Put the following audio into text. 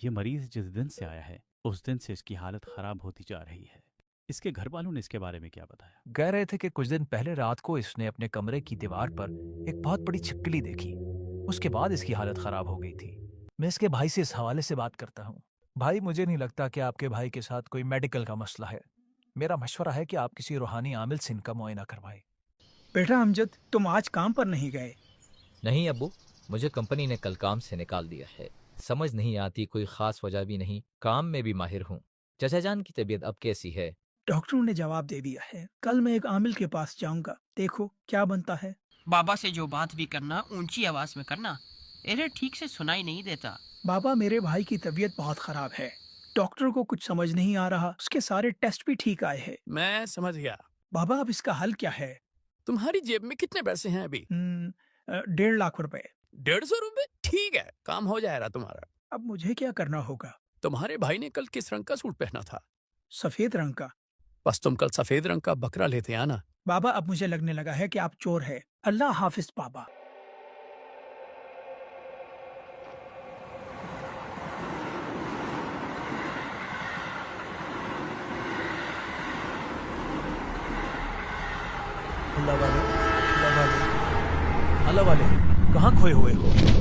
ये मरीज जिस दिन से आया है उस दिन से इसकी हालत खराब होती जा रही है। इसके घर वालों ने इसके बारे में क्या बताया? कह रहे थे कि कुछ दिन पहले रात को इसने अपने कमरे की दीवार पर एक बहुत बड़ी छिपकली देखी। उसके बाद इसकी हालत खराब हो गई थी। मैं इसके भाई से इस हवाले से बात करता हूँ। भाई, मुझे नहीं लगता कि आपके भाई के साथ कोई मेडिकल का मसला है। मेरा मशवरा है कि आप किसी रूहानी आमिल से इनका मुआयना करवाएं। बेटा अमजद, तुम आज काम पर नहीं गए? नहीं अब्बू, मुझे कंपनी ने कल काम से निकाल दिया है। समझ नहीं आती, कोई खास वजह भी नहीं, काम में भी माहिर हूँ। चचा जान की तबीयत अब कैसी है? डॉक्टरों ने जवाब दे दिया है। कल मैं एक आमिल के पास जाऊंगा, देखो क्या बनता है। बाबा से जो बात भी करना ऊंची आवाज में करना, इन्हें ठीक से सुनाई नहीं देता। बाबा, मेरे भाई की तबीयत बहुत खराब है। डॉक्टर को कुछ समझ नहीं आ रहा। उसके सारे टेस्ट भी ठीक आए हैं। मैं समझ गया। बाबा, अब इसका हल क्या है? तुम्हारी जेब में कितने पैसे हैं अभी? 1.5 लाख रुपए। 150 रुपए? ठीक है, काम हो जाएगा तुम्हारा। अब मुझे क्या करना होगा? तुम्हारे भाई ने कल किस रंग का सूट पहना था? सफेद रंग का। बस तुम कल सफेद रंग का बकरा लेते आना। बाबा, अब मुझे लगने लगा है कि आप चोर है। अल्लाह हाफिज बाबा। अल्लाह वाले, अल्लाह वाले, अल्लाह वाले, कहाँ खोए हुए हो?